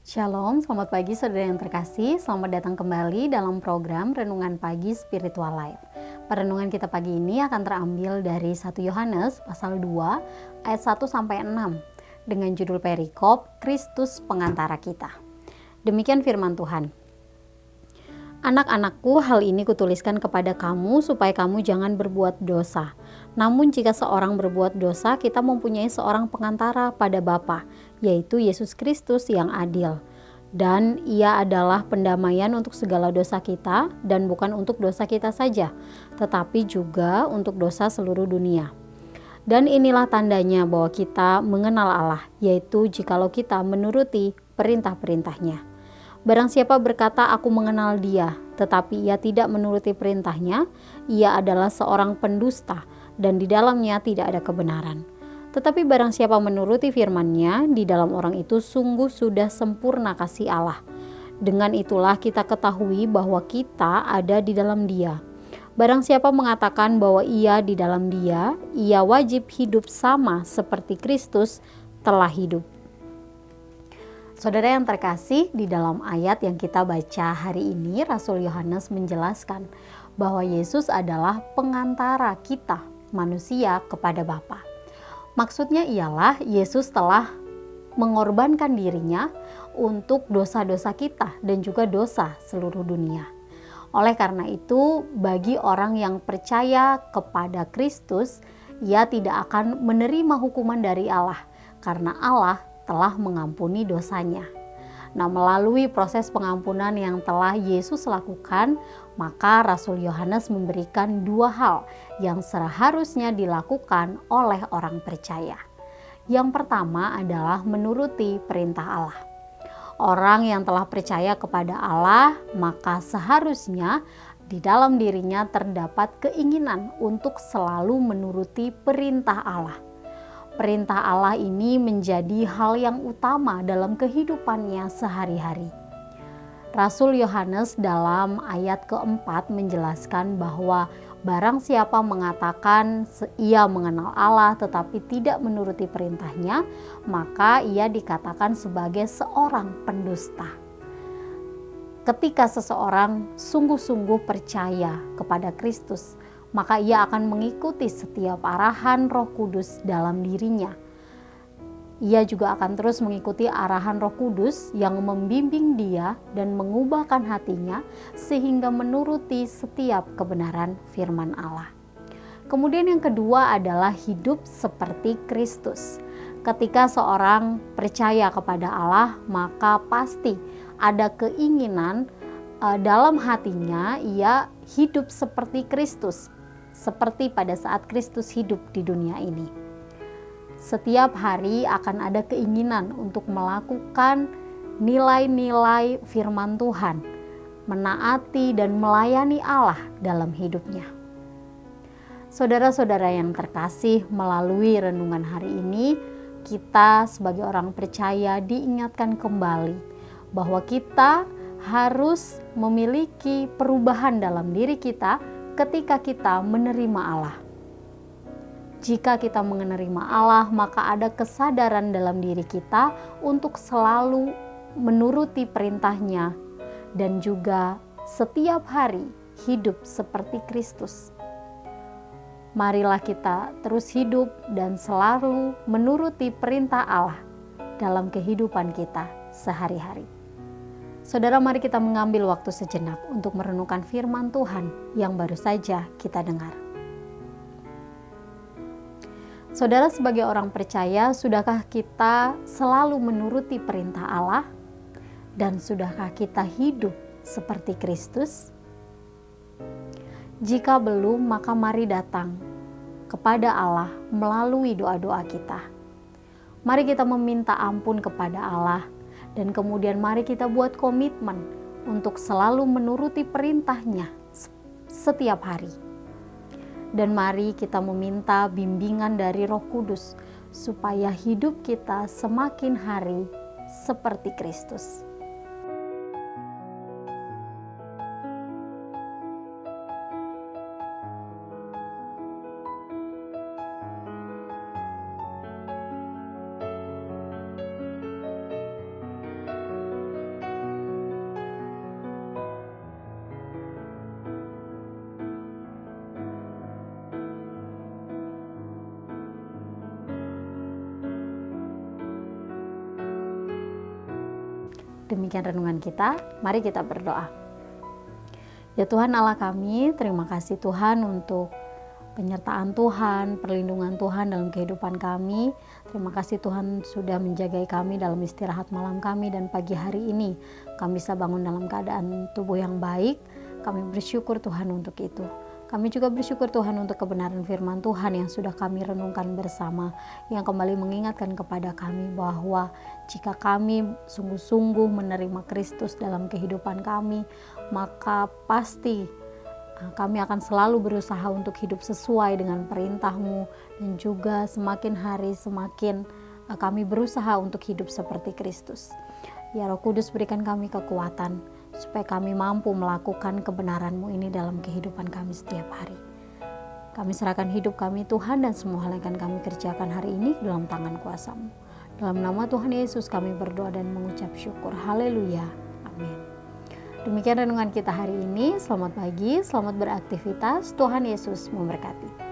Shalom, selamat pagi saudara yang terkasih. Selamat datang kembali dalam program Renungan Pagi Spiritual Life. Perenungan kita pagi ini akan terambil dari 1 Yohanes pasal 2 ayat 1 sampai 6 dengan judul perikop Kristus pengantara kita. Demikian firman Tuhan. Anak-anakku, hal ini kutuliskan kepada kamu supaya kamu jangan berbuat dosa. Namun jika seorang berbuat dosa, kita mempunyai seorang pengantara pada Bapa, yaitu Yesus Kristus yang adil. Dan ia adalah pendamaian untuk segala dosa kita, dan bukan untuk dosa kita saja, tetapi juga untuk dosa seluruh dunia. Dan inilah tandanya bahwa kita mengenal Allah, yaitu jikalau kita menuruti perintah-perintahnya. Barang siapa berkata, aku mengenal dia, tetapi ia tidak menuruti perintahnya, ia adalah seorang pendusta, dan di dalamnya tidak ada kebenaran. Tetapi barang siapa menuruti firman-Nya, di dalam orang itu sungguh sudah sempurna kasih Allah. Dengan itulah kita ketahui bahwa kita ada di dalam Dia. Barang siapa mengatakan bahwa ia di dalam Dia, ia wajib hidup sama seperti Kristus telah hidup. Saudara yang terkasih, di dalam ayat yang kita baca hari ini, Rasul Yohanes menjelaskan bahwa Yesus adalah pengantara kita, manusia, kepada Bapa. Maksudnya ialah Yesus telah mengorbankan dirinya untuk dosa-dosa kita dan juga dosa seluruh dunia. Oleh karena itu, bagi orang yang percaya kepada Kristus, ia tidak akan menerima hukuman dari Allah, karena Allah telah mengampuni dosanya. Nah, melalui proses pengampunan yang telah Yesus lakukan, maka Rasul Yohanes memberikan dua hal yang seharusnya dilakukan oleh orang percaya. Yang pertama adalah menuruti perintah Allah. Orang yang telah percaya kepada Allah, maka seharusnya di dalam dirinya terdapat keinginan untuk selalu menuruti perintah Allah. Perintah Allah ini menjadi hal yang utama dalam kehidupannya sehari-hari. Rasul Yohanes dalam ayat keempat menjelaskan bahwa barang siapa mengatakan ia mengenal Allah tetapi tidak menuruti perintahnya, maka ia dikatakan sebagai seorang pendusta. Ketika seseorang sungguh-sungguh percaya kepada Kristus, maka ia akan mengikuti setiap arahan Roh Kudus dalam dirinya. Ia juga akan terus mengikuti arahan Roh Kudus yang membimbing dia dan mengubahkan hatinya sehingga menuruti setiap kebenaran firman Allah. Kemudian yang kedua adalah hidup seperti Kristus. Ketika seorang percaya kepada Allah, maka pasti ada keinginan dalam hatinya ia hidup seperti Kristus, seperti pada saat Kristus hidup di dunia ini. Setiap hari akan ada keinginan untuk melakukan nilai-nilai firman Tuhan, menaati dan melayani Allah dalam hidupnya. Saudara-saudara yang terkasih, melalui renungan hari ini, kita sebagai orang percaya diingatkan kembali bahwa kita harus memiliki perubahan dalam diri kita ketika kita menerima Allah. Jika kita menerima Allah, maka ada kesadaran dalam diri kita untuk selalu menuruti perintahnya dan juga setiap hari hidup seperti Kristus. Marilah kita terus hidup dan selalu menuruti perintah Allah dalam kehidupan kita sehari-hari. Saudara, mari kita mengambil waktu sejenak untuk merenungkan firman Tuhan yang baru saja kita dengar. Saudara, sebagai orang percaya, sudahkah kita selalu menuruti perintah Allah? Dan sudahkah kita hidup seperti Kristus? Jika belum, maka mari datang kepada Allah melalui doa-doa kita. Mari kita meminta ampun kepada Allah. Dan kemudian mari kita buat komitmen untuk selalu menuruti perintahnya setiap hari. Dan mari kita meminta bimbingan dari Roh Kudus supaya hidup kita semakin hari seperti Kristus. Demikian renungan kita, mari kita berdoa. Ya Tuhan Allah kami, terima kasih Tuhan untuk penyertaan Tuhan, perlindungan Tuhan dalam kehidupan kami. Terima kasih Tuhan sudah menjagai kami dalam istirahat malam kami, dan pagi hari ini kami bisa bangun dalam keadaan tubuh yang baik. Kami bersyukur Tuhan untuk itu. Kami juga bersyukur Tuhan untuk kebenaran firman Tuhan yang sudah kami renungkan bersama, yang kembali mengingatkan kepada kami bahwa jika kami sungguh-sungguh menerima Kristus dalam kehidupan kami, maka pasti kami akan selalu berusaha untuk hidup sesuai dengan perintah-Mu, dan juga semakin hari semakin kami berusaha untuk hidup seperti Kristus. Ya Roh Kudus, berikan kami kekuatan supaya kami mampu melakukan kebenaran-Mu ini dalam kehidupan kami setiap hari. Kami serahkan hidup kami Tuhan, dan semua hal yang akan kami kerjakan hari ini dalam tangan kuasa-Mu. Dalam nama Tuhan Yesus kami berdoa dan mengucap syukur. Haleluya. Amin. Demikian renungan kita hari ini. Selamat pagi, selamat beraktivitas. Tuhan Yesus memberkati.